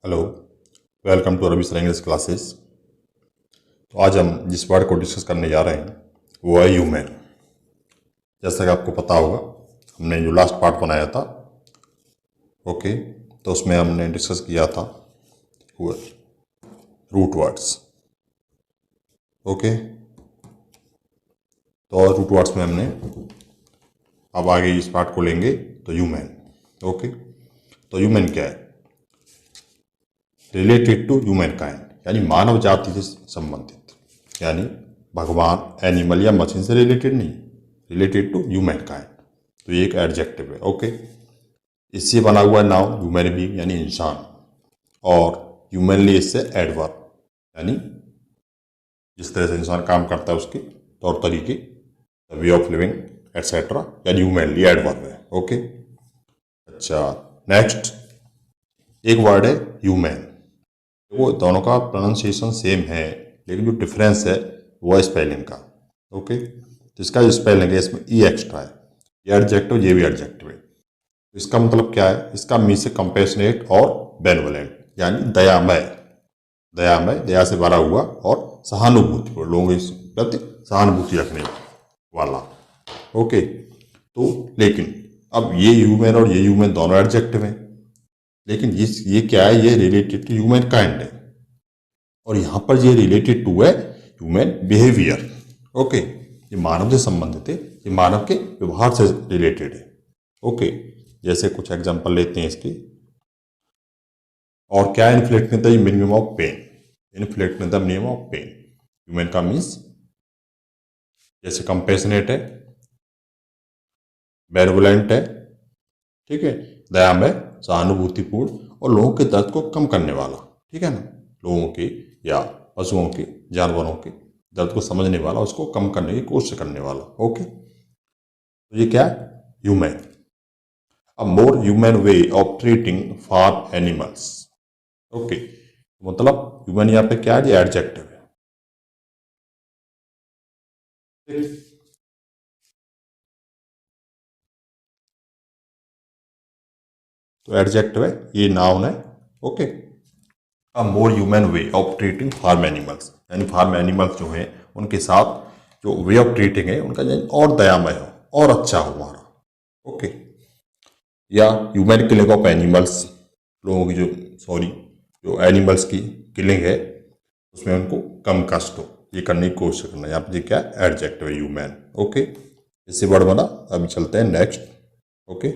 Hello, welcome to Ravi sir English classes. तो आज हम जिस वर्ड को डिस्कस करने जा रहे हैं वो है ह्यूमन। जैसा कि आपको पता होगा, हमने जो लास्ट पार्ट बनाया था, ओके, तो उसमें हमने डिस्कस किया था रूट वर्ड्स। ओके, तो रूट वर्ड्स में हमने अब आगे इस पार्ट को लेंगे तो ह्यूमन। ओके, तो ह्यूमन क्या है? रिलेटेड टू ह्यूमन काइंड, यानी मानव जाति से संबंधित, यानी भगवान, एनिमल या मशीन से रिलेटेड नहीं, रिलेटेड टू ह्यूमन काइंड। तो ये एक एडजेक्टिव है। ओके, इससे बना हुआ नाउन ह्यूमन बीइंग यानी इंसान, और ह्यूमनली इससे एडवर्ब यानी जिस तरह से इंसान काम करता है उसके तौर तरीके, वे ऑफ लिविंग एटसेट्रा, यानी ह्यूमनली एडवर्ब है। ओके, अच्छा, नेक्स्ट एक वर्ड है ह्यूमन। वो दोनों का प्रोनाउंसिएशन सेम है, लेकिन जो डिफरेंस है वो है स्पेलिंग का। ओके, तो इसका जो स्पेलिंग है इसमें ई एक्स्ट्रा है, ये एडजेक्टिव, ये भी एडजेक्टिव है। इसका मतलब क्या है? इसका मीन से कंपेशनेट और बेनवलेंट, यानी दयामय, दयामय, दया से भरा हुआ और सहानुभूति, लोगों के प्रति सहानुभूति रखने वाला। ओके, तो लेकिन अब ये ह्यूमन और ये ह्यूमन दोनों एडजेक्टिव हैं, लेकिन ये क्या है? ये रिलेटेड टू ह्यूमन काइंड है, और यहां पर ये रिलेटेड टू है ह्यूमन बिहेवियर। ओके, ये मानव से संबंधित है, ये मानव के व्यवहार से रिलेटेड है। ओके, जैसे कुछ एग्जांपल लेते हैं इसके। और क्या inflict the minimum of pain? Inflict the minimum of pain, human का मीन्स जैसे कंपेशनेट है, बेनेवोलेंट है, ठीक है, दयामय, सहानुभूतिपूर्ण, और लोगों के दर्द को कम करने वाला, ठीक है ना, लोगों के या पशुओं के, जानवरों के दर्द को समझने वाला, उसको कम करने की कोशिश करने वाला। ओके, तो ये क्या है? Human. A more human way of treating farm animals. Okay, मतलब ह्यूमन यहाँ पे क्या है? ये एडजेक्टिव है। तो एडजेक्टिव है, ये नाउन है। Okay, a more human way of treating farm animals, यानी फार्म एनिमल्स जो है उनके साथ जो वे ऑफ ट्रीटिंग है उनका और दयामय हो और अच्छा हो हमारा। ओके, या ह्यूमन किलिंग ऑफ एनिमल्स, लोगों की जो, सॉरी, जो एनिमल्स की किलिंग है उसमें उनको कम कष्ट हो, ये करने की कोशिश करना, यहाँ पे क्या एडजेक्टिव है ह्यूमन। ओके, इससे वर्ड बना। अभी चलते हैं नेक्स्ट। ओके,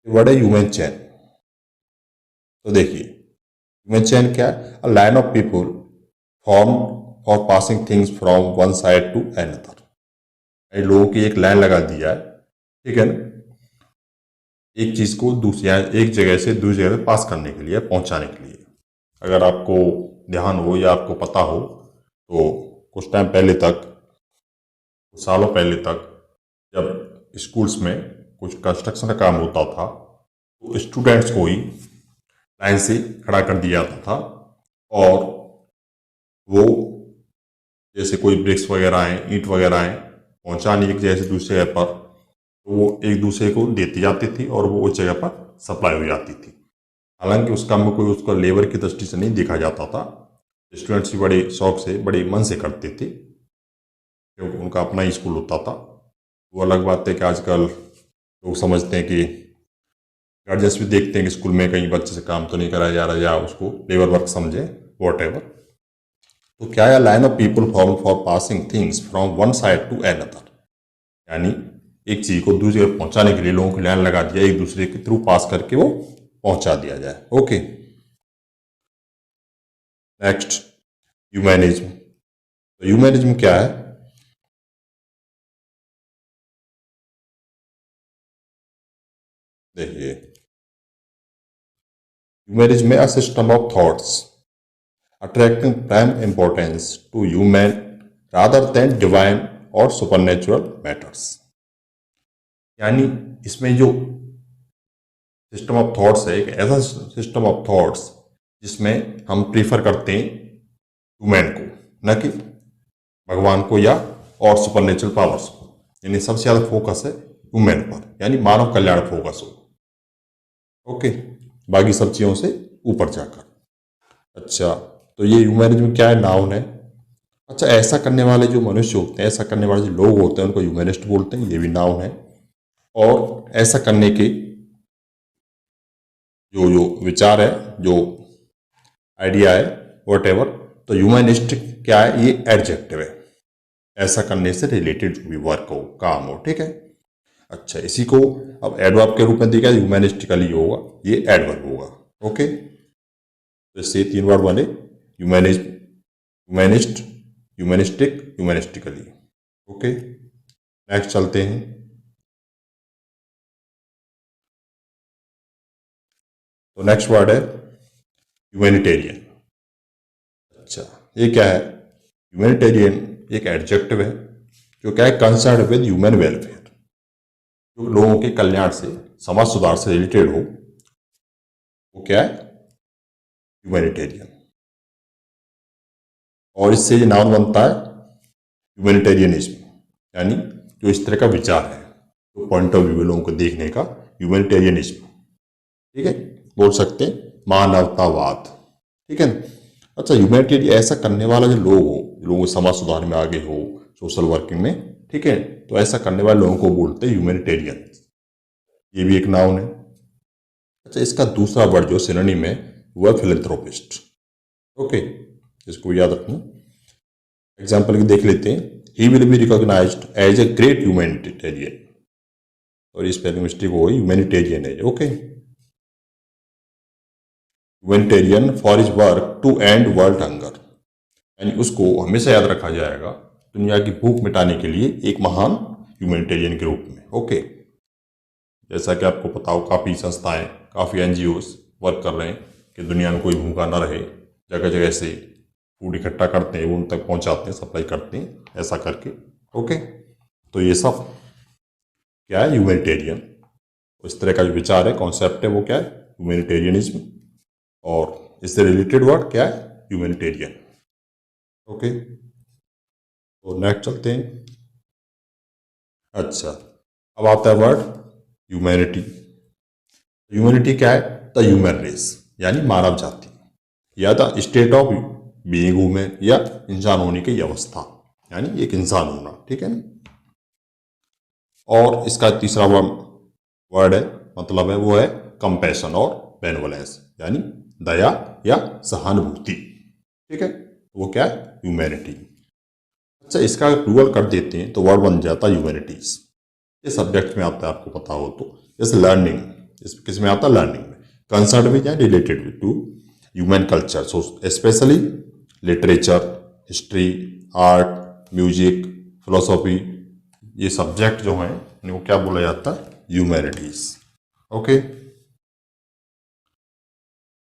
वर्ड है ह्यूमन चैन। तो देखिए, ह्यूमन चैन क्या है? A line of people form for passing things from one side to another. लोगों की एक लाइन लगा दिया है, ठीक है ना, एक चीज को दूसरी, एक जगह से दूसरी जगह पे पास करने के लिए, पहुंचाने के लिए। अगर आपको ध्यान हो या आपको पता हो तो कुछ टाइम पहले तक, कुछ सालों पहले तक, जब स्कूल्स में कुछ कंस्ट्रक्शन का काम होता था तो स्टूडेंट्स को ही लाइन से खड़ा कर दिया जाता था, और वो जैसे कोई ब्रिक्स वगैरह हैं, ईंट वगैरह हैं, पहुंचाने एक जगह से दूसरी जगह पर, तो वो एक दूसरे को देती जाती थी और वो उस जगह पर सप्लाई हो जाती थी। हालांकि उस काम में कोई उसका लेबर की दृष्टि से नहीं देखा जाता था, स्टूडेंट्स भी बड़े शौक से, बड़े मन से करते थे, क्योंकि उनका अपना ही स्कूल होता था। वो अलग बात है कि आजकल लोग समझते हैं कि गार्जियंस भी देखते हैं कि स्कूल में कहीं बच्चे से काम तो नहीं कराया जा रहा, या उसको लेबर वर्क समझे, वॉट एवर। तो क्या है? Line of people form for passing things from one side to another, यानी एक चीज को दूसरी जगह पहुंचाने के लिए लोगों की लाइन लगा दिया, एक दूसरे के थ्रू पास करके वो पहुंचा दिया जाए। Okay, next humanism. तो ह्यूमैनिज्म क्या है? देखिए, ह्यूमैनिज्म में a system of thoughts attracting prime importance to human rather than divine और सुपरनेचुरल मैटर्स, यानी इसमें जो सिस्टम ऑफ थॉट्स है, एक ऐसा सिस्टम ऑफ थॉट्स जिसमें हम प्रीफर करते हैं ह्यूमन को, न कि भगवान को या और सुपरनेचुरल पावर्स को, यानी सबसे ज़्यादा फोकस है ह्यूमन पर, यानी मानव कल्याण फोकस हो। ओके, बाकी सब चीज़ों से ऊपर जाकर। अच्छा, तो ये ह्यूमैनिज्म क्या है? नाउन है। अच्छा, ऐसा करने वाले जो मनुष्य होते हैं, ऐसा करने वाले जो लोग होते हैं, उनको ह्यूमनिस्ट बोलते हैं, ये भी नाउन है। और ऐसा करने के जो जो विचार है, जो आइडिया है, वट एवर, तो ह्यूमनिस्ट क्या है? ये एडजेक्टिव है, ऐसा करने से रिलेटेड जो भी वर्क हो, काम हो, ठीक है। अच्छा, इसी को अब एडवर्ब के रूप में देखा, ह्यूमनिस्टिकली होगा, ये एडवर्ब होगा। ओके, तो इससे 3 वर्ड बने, humanist, humanist, humanistic, humanistically. Okay, next चलते हैं। तो नेक्स्ट वर्ड है ह्यूमैनिटेरियन। अच्छा, ये क्या है? ह्यूमैनिटेरियन एक एडजेक्टिव है जो क्या है? कंसर्न विद ह्यूमन वेलफेयर, जो लोगों के कल्याण से, समाज सुधार से रिलेटेड हो, वो क्या है? ह्यूमैनिटेरियन। और इससे ये नाउन बनता है ह्यूमैनिटेरियनिज्म, यानी जो इस तरह का विचार है, जो पॉइंट ऑफ व्यू लोगों को देखने का, ह्यूमैनिटेरियनिज्म, ठीक है, बोल सकते हैं मानवतावाद, ठीक है ना। अच्छा, ह्यूमैनिटेरियन ऐसा करने वाला जो लोग हो, लोगों समाज सुधार में आगे हो, सोशल वर्किंग में, ठीक है, तो ऐसा करने वाले लोगों को बोलते हैं ह्यूमैनिटेरियन, ये भी एक नाउन है। अच्छा, इसका दूसरा वर्ड जो सिनोनिम है वो है फिलैंथ्रोपिस्ट। ओके, इसको याद रखना। एग्जाम्पल की देख लेते हैं। He will be recognised as a great humanitarian, और इस स्पेलिंग मिस्टेक हो गई, ह्यूमैनिटेरियन है। Okay, humanitarian for his work to end world hunger, यानी उसको हमेशा याद रखा जाएगा दुनिया की भूख मिटाने के लिए एक महान ह्यूमैनिटेरियन के रूप में। ओके, जैसा कि आपको पता हो, काफ़ी संस्थाएं, काफ़ी एनजीओ वर्क कर रहे हैं कि दुनिया में कोई भूखा ना रहे, जगह जगह से फूड इकट्ठा करते हैं, वो उन तक पहुंचाते हैं, सप्लाई करते हैं, ऐसा करके। ओके, तो ये सब क्या है? ह्यूमैनिटेरियन। इस तरह का जो विचार है, कॉन्सेप्ट है, वो क्या है? ह्यूमैनिटेरियनिज्म। और इससे रिलेटेड वर्ड क्या है? ह्यूमैनिटेरियन। ओके, तो नेक्स्ट चलते हैं। अच्छा, अब आता है वर्ड ह्यूमैनिटी। ह्यूमैनिटी क्या है? द ह्यूमन रेस, यानी मानव जाति, या the state of being human, या इंसान होने की अवस्था, यानी एक इंसान होना, ठीक है ना। और इसका तीसरा वर्ड है, मतलब है, वो है कंपैशन और बेनवलेंस, यानी दया या सहानुभूति, ठीक है, वो क्या है? ह्यूमैनिटी। अच्छा, इसका डुअल कर देते हैं तो वर्ड बन जाता है ह्यूमैनिटीज। ये सब्जेक्ट में आता है, आपको पता हो तो। जैसे लर्निंग, इस किस में आता है? लर्निंग में। कंसर्न विद या related with two human culture, so specially literature, history, art, music, philosophy, ये सब्जेक्ट जो हैं इनको क्या बोला जाता है? ह्यूमैनिटीज। ओके,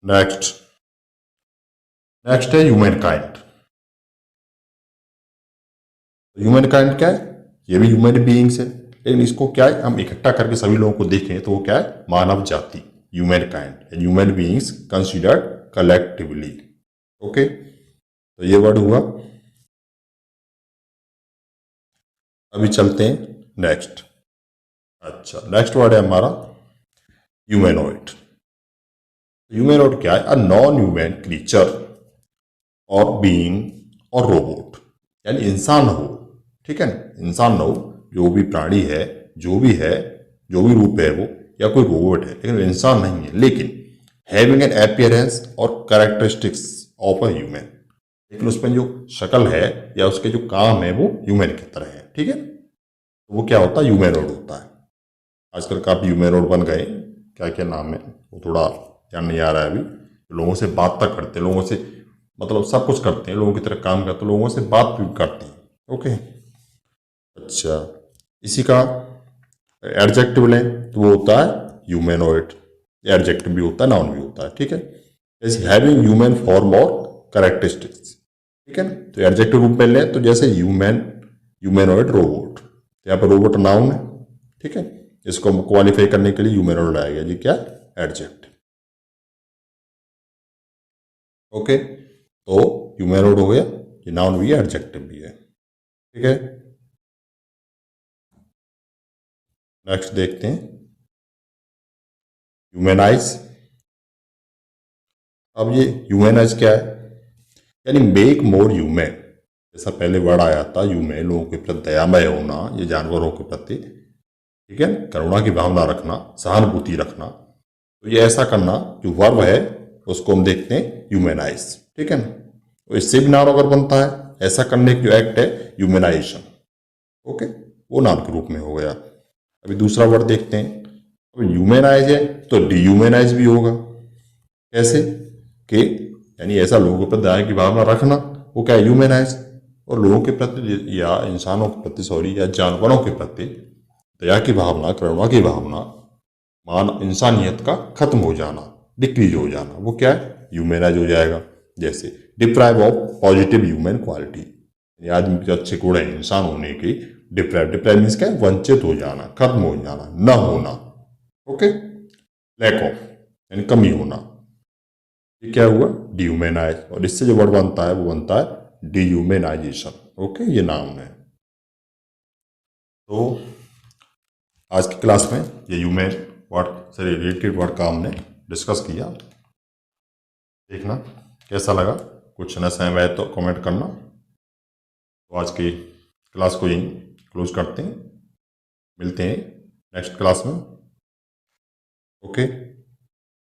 नेक्स्ट, नेक्स्ट है ह्यूमन काइंड। ह्यूमन काइंड क्या है? ये भी ह्यूमन बीइंग्स है, लेकिन इसको क्या है, हम इकट्ठा करके सभी लोगों को देखें तो वो क्या है? मानव जाति, human kind, human beings considered collectively. Okay, तो ये वर्ड हुआ। अभी चलते हैं नेक्स्ट। अच्छा, नेक्स्ट वर्ड है हमारा ह्यूमैनॉइड। ह्यूमैनॉइड क्या है? अ नॉन ह्यूमन क्रीचर और बीइंग और रोबोट, यानी इंसान हो, ठीक है ना, इंसान हो, जो भी प्राणी है, जो भी है, जो भी रूप है वो, या कोई रोबोट है, लेकिन वो इंसान नहीं है, लेकिन हैविंग एन अपीयरेंस और कैरेक्टरिस्टिक्स ऑफ अ ह्यूमन, लेकिन उसमें जो शक्ल है या उसके जो काम है वो ह्यूमन की तरह है, ठीक है। तो वो क्या होता है? ह्यूमैनॉइड होता है। आजकल काफ़ी ह्यूमैनॉइड बन गए, क्या क्या नाम है वो थोड़ा ध्यान नहीं आ रहा है अभी। लोगों से बात तक करते हैं, लोगों से मतलब सब कुछ करते हैं, लोगों की तरह काम करते हैं, लोगों से बात भी करते हैं। ओके, अच्छा, इसी का एडजेक्टिव लें तो वो होता है ह्यूमैनॉइड। एडजेक्टिव भी होता है, नाउन भी होता है, ठीक है। जैसे हैविंग ह्यूमन फॉर्म और कैरेक्टरिस्टिक्स, ठीक है ना। तो एडजेक्टिव रूप में लें तो जैसे ह्यूमन, ह्यूमैनॉइड, रोबोट, तो यहाँ पर रोबोट नाउन है, ठीक है। इसको हम क्वालिफाई करने के लिए ह्यूमैनॉइड लाया गया जी, क्या? एडजेक्टिव। ओके, तो ह्यूमैनॉइड हो गया, ये नाउन भी है, एडजेक्टिव भी है, ठीक है। नेक्स्ट देखते हैं। ह्यूमनाइज। अब ये ह्यूमनाइज क्या है, यानी मेक मोर ह्यूमन। जैसा पहले वर्ड आया था ह्यूमन, लोगों के प्रति दयामय होना, ये जानवरों के प्रति, ठीक है, करुणा की भावना रखना, सहानुभूति रखना। तो ये ऐसा करना, जो वर्ब है उसको हम देखते हैं ह्यूमनाइज, ठीक है ना। तो इससे भी नाउन अगर बनता है, ऐसा करने की जो एक्ट है ह्यूमनाइजेशन, ओके, वो नाउन के रूप में हो गया। अभी दूसरा वर्ड देखते हैं। अब ह्यूमनाइज है तो डिह्यूमनाइज भी होगा। कैसे कि यानी ऐसा लोगों पर दया की भावना रखना, वो क्या है, ह्यूमनाइज। और लोगों के प्रति या इंसानों के प्रति, सॉरी, या जानवरों के प्रति दया की भावना, करुणा की भावना, मान इंसानियत का खत्म हो जाना, डिक्रीज हो जाना, वो क्या है, ह्यूमनाइज हो जाएगा। जैसे deprive of positive human quality, आदमी के अच्छे गुण है इंसान होने की, डिप्राइव, डिप्राइव मीन्स क्या है, वंचित हो जाना, खत्म हो जाना, न होना, ओके। लैक ऑफ यानी कमी होना, ये क्या हुआ, डिह्यूमनाइज। और इससे जो वर्ड बनता है वो बनता है डिह्यूमनाइजेशन, ओके, ये नाउन है। तो आज की क्लास में ये ह्यूमन वर्ड से रिलेटेड वर्ड का हमने डिस्कस किया। देखना कैसा लगा, कुछ न सहम आए तो कमेंट करना। तो आज की क्लास को यहीं क्लोज करते हैं, मिलते हैं नेक्स्ट क्लास में, ओके।